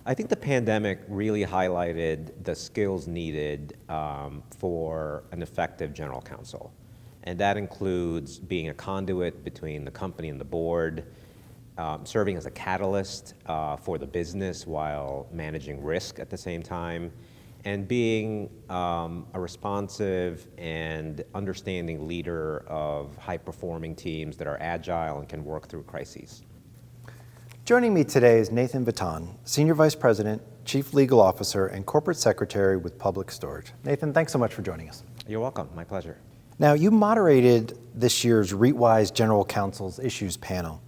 I think the pandemic really highlighted the skills needed for an effective general counsel. And that includes being a conduit between the company and the board, serving as a catalyst for the business while managing risk at the same time, and being a responsive and understanding leader of high-performing teams that are agile and can work through crises. Joining me today is Nathan Vitan, Senior Vice President, Chief Legal Officer, and Corporate Secretary with Public Storage. Nathan, thanks so much for joining us. You're welcome. My pleasure. Now, you moderated this year's REITwise General Counsel's Issues panel.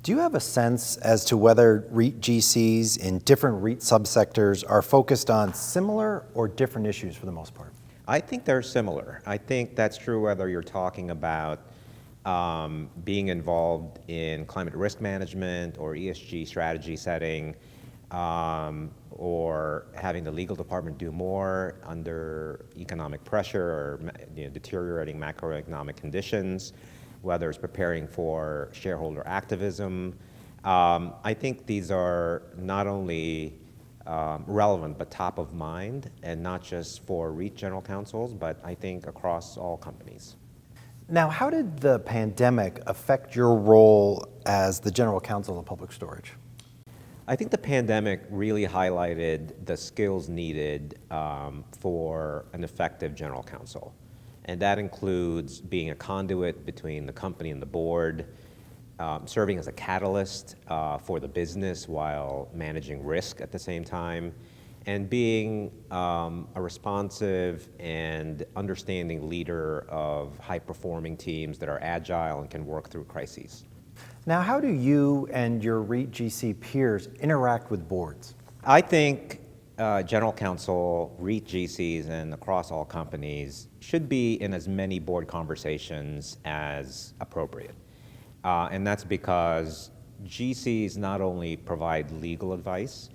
Do you have a sense as to whether REIT GCs in different REIT subsectors are focused on similar or different issues for the most part? I think they're similar. I think that's true whether you're talking about being involved in climate risk management or ESG strategy setting, or having the legal department do more under economic pressure or deteriorating macroeconomic conditions, whether it's preparing for shareholder activism. I think these are not only relevant but top of mind, and not just for REIT general counsels, but I think across all companies. Now, how did the pandemic affect your role as the General Counsel of Public Storage? I think the pandemic really highlighted the skills needed for an effective general counsel. And that includes being a conduit between the company and the board, serving as a catalyst for the business while managing risk at the same time, and being a responsive and understanding leader of high-performing teams that are agile and can work through crises. Now, how do you and your REIT GC peers interact with boards? I think general counsel, REIT GCs, and across all companies should be in as many board conversations as appropriate. And that's because GCs not only provide legal advice,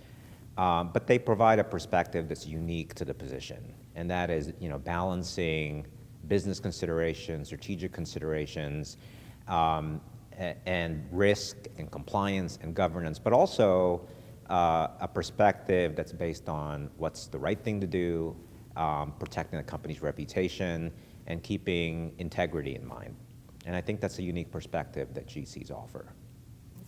but they provide a perspective that's unique to the position. And that is, balancing business considerations, strategic considerations, and risk and compliance and governance, but also a perspective that's based on what's the right thing to do, protecting the company's reputation, and keeping integrity in mind. And I think that's a unique perspective that GCs offer.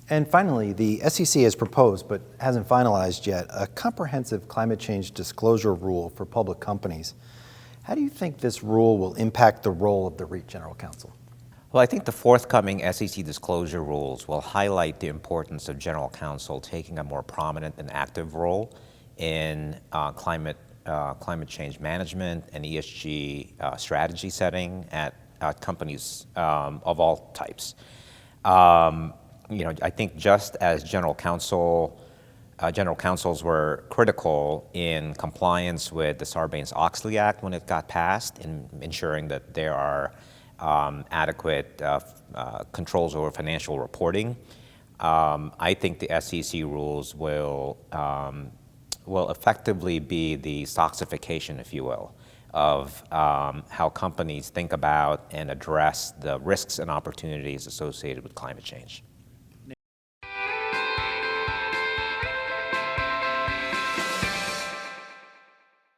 And finally, the SEC has proposed, but hasn't finalized yet, a comprehensive climate change disclosure rule for public companies. How do you think this rule will impact the role of the REIT General Counsel? Well, I think the forthcoming SEC disclosure rules will highlight the importance of general counsel taking a more prominent and active role in climate change management and ESG strategy setting at companies of all types. I think just as general counsels were critical in compliance with the Sarbanes-Oxley Act when it got passed, in ensuring that there are adequate controls over financial reporting, I think the SEC rules will effectively be the SOXification, if you will, of how companies think about and address the risks and opportunities associated with climate change.